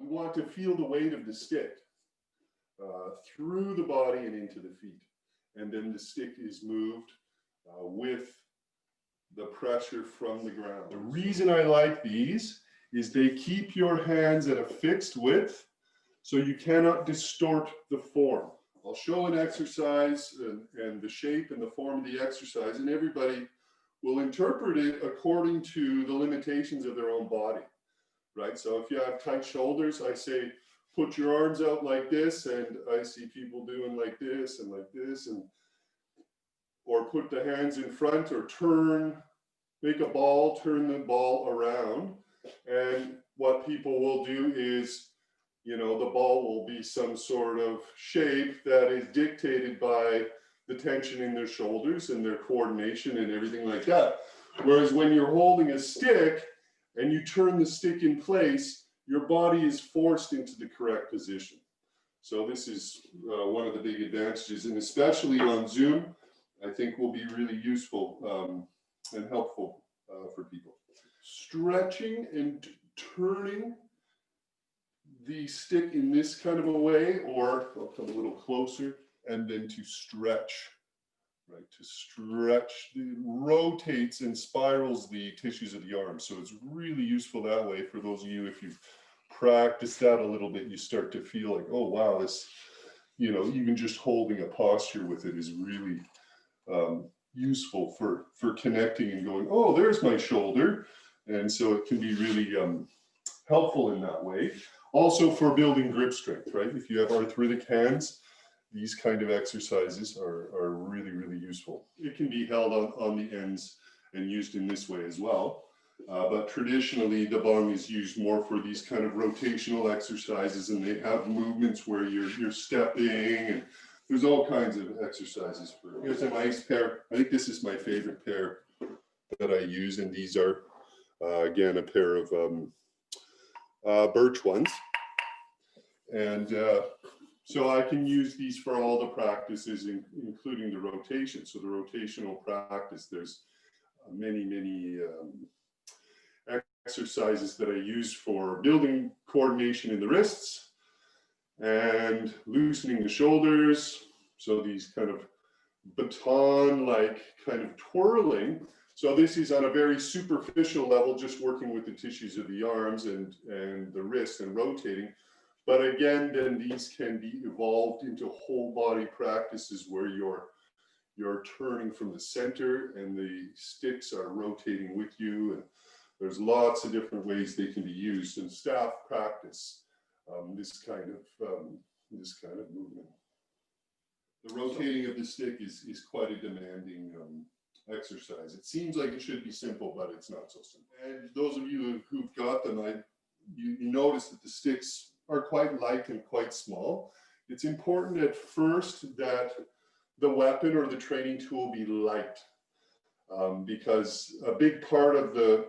We want to feel the weight of the stick through the body and into the feet. And then the stick is moved with the pressure from the ground. The reason I like these is they keep your hands at a fixed width, so you cannot distort the form. I'll show an exercise and the shape and the form of the exercise, and everybody will interpret it according to the limitations of their own body, right? So if you have tight shoulders, I say, put your arms out like this, and I see people doing like this, and, or put the hands in front, or turn, make a ball, turn the ball around. And what people will do is, you know, the ball will be some sort of shape that is dictated by the tension in their shoulders and their coordination and everything like that. Whereas when you're holding a stick and you turn the stick in place, your body is forced into the correct position. So this is one of the big advantages, and especially on Zoom, I think will be really useful and helpful for people. Stretching and turning the stick in this kind of a way, or I'll come a little closer, and then to stretch, right? To stretch, it rotates and spirals the tissues of the arm. So it's really useful that way. For those of you, if you've practiced that a little bit, you start to feel like, oh wow, this, you know, even just holding a posture with it is really useful for connecting and going, oh, there's my shoulder. And so it can be really helpful in that way. Also for building grip strength, right? If you have arthritic hands, these kind of exercises are really, really useful. It can be held on the ends and used in this way as well. But traditionally, the bong is used more for these kind of rotational exercises, and they have movements where you're stepping, and there's all kinds of exercises. Here's a nice pair. I think this is my favorite pair that I use, and these are, again, a pair of birch ones. And so I can use these for all the practices, including the rotation. So the rotational practice, there's many exercises that I use for building coordination in the wrists and loosening the shoulders. So these kind of baton-like kind of twirling. So this is on a very superficial level, just working with the tissues of the arms and the wrists and rotating. But again, then these can be evolved into whole body practices where you're turning from the center and the sticks are rotating with you. And there's lots of different ways they can be used in staff practice. This kind of movement. The rotating of the stick is quite a demanding exercise. It seems like it should be simple, but it's not so simple. And those of you who've got them, you notice that the sticks are quite light and quite small. It's important at first that the weapon or the training tool be light, because a big part of the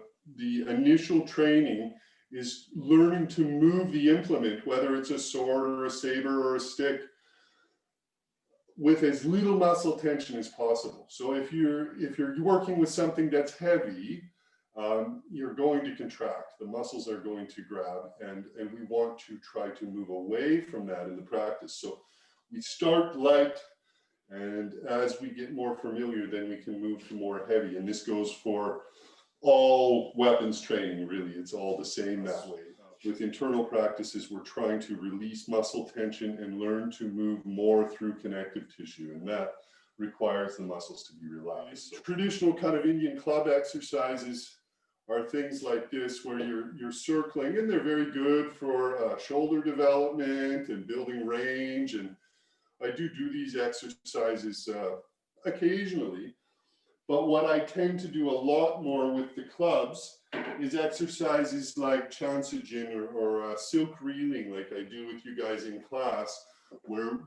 initial training is learning to move the implement, whether it's a sword or a saber or a stick, with as little muscle tension as possible. So if you're working with something that's heavy, you're going to contract. The muscles are going to grab, and we want to try to move away from that in the practice. So we start light, and as we get more familiar, then we can move to more heavy. And this goes for all weapons training, really. It's all the same that way. With internal practices, we're trying to release muscle tension and learn to move more through connective tissue, and that requires the muscles to be relaxed. So traditional kind of Indian club exercises are things like this, where you're circling, and they're very good for shoulder development and building range. And I do these exercises occasionally. But what I tend to do a lot more with the clubs is exercises like Chansujin or silk reeling, like I do with you guys in class, where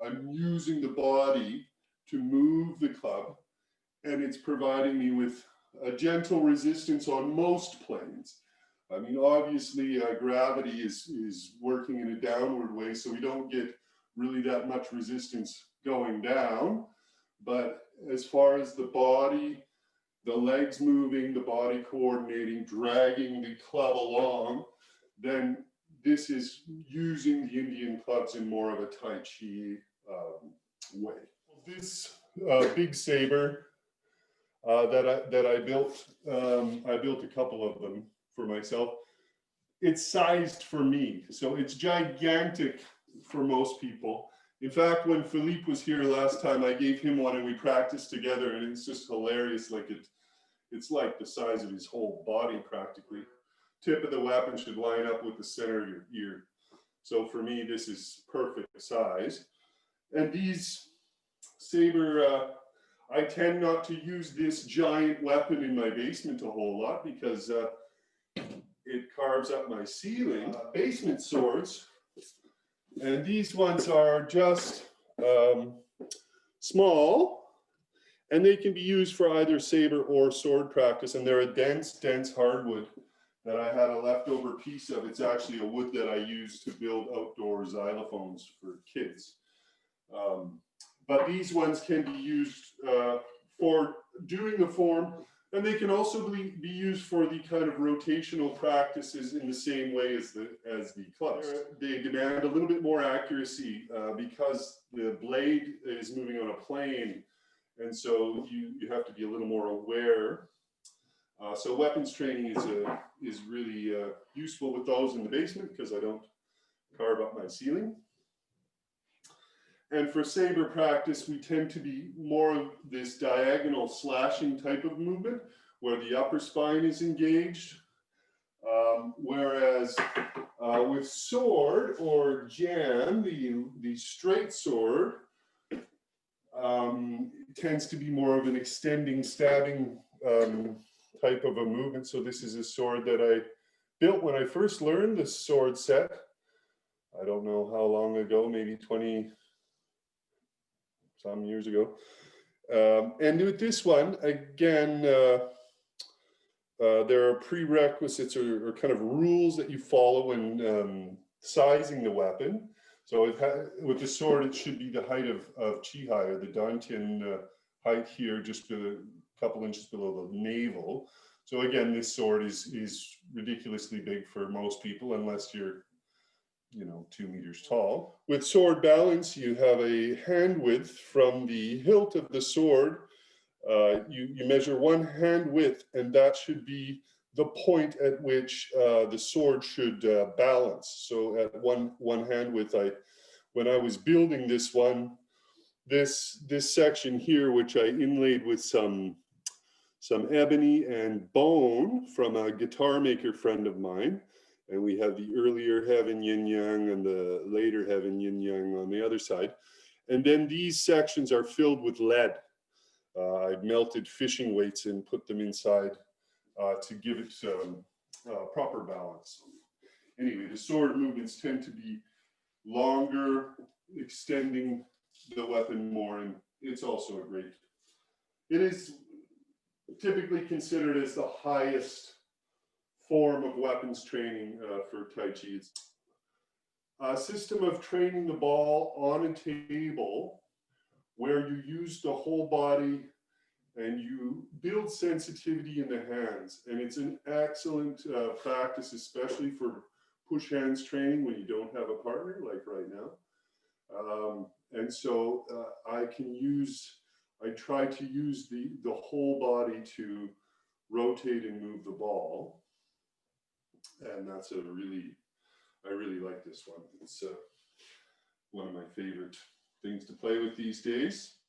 I'm using the body to move the club, and it's providing me with a gentle resistance on most planes. I mean, obviously, gravity is working in a downward way, so we don't get really that much resistance going down. But as far as the body, the legs moving, the body coordinating, dragging the club along, then this is using the Indian clubs in more of a Tai Chi way. This big saber that I built a couple of them for myself. It's sized for me, so it's gigantic for most people. In fact, when Philippe was here last time, I gave him one and we practiced together, and it's just hilarious. Like it's like the size of his whole body practically. Tip of the weapon should line up with the center of your ear. So for me, this is perfect size. And these saber, I tend not to use this giant weapon in my basement a whole lot because it carves up my ceiling. Basement swords, and these ones are just small, and they can be used for either saber or sword practice, and they're a dense hardwood that I had a leftover piece of. It's actually a wood that I use to build outdoor xylophones for kids. But these ones can be used for doing the form, and they can also be used for the kind of rotational practices in the same way as the clubs. They demand a little bit more accuracy because the blade is moving on a plane, and so you have to be a little more aware. So weapons training is really useful with those in the basement because I don't carve up my ceiling. And for saber practice, we tend to be more of this diagonal slashing type of movement where the upper spine is engaged. Whereas with sword or jam, the straight sword tends to be more of an extending, stabbing type of a movement. So this is a sword that I built when I first learned the sword set. I don't know how long ago, maybe 20 some years ago. And with this one, again, there are prerequisites or kind of rules that you follow when sizing the weapon. So with the sword, it should be the height of Chi-Hai, or the Dantian height here, just a couple inches below the navel. So again, this sword is ridiculously big for most people, unless you're 2 meters tall. With sword balance, you have a hand width from the hilt of the sword. You measure one hand width, and that should be the point at which the sword should balance. So at one hand width, when I was building this one, this section here, which I inlaid with some ebony and bone from a guitar maker friend of mine. And we have the earlier Heaven Yin Yang and the later Heaven Yin Yang on the other side. And then these sections are filled with lead. I've melted fishing weights and put them inside to give it proper balance. Anyway, the sword movements tend to be longer, extending the weapon more, and it's also it is typically considered as the highest form of weapons training for Tai Chi. It's a system of training the ball on a table where you use the whole body and you build sensitivity in the hands. And it's an excellent practice, especially for push hands training when you don't have a partner, like right now. And so I try to use the whole body to rotate and move the ball. And that's I really like this one. It's one of my favorite things to play with these days.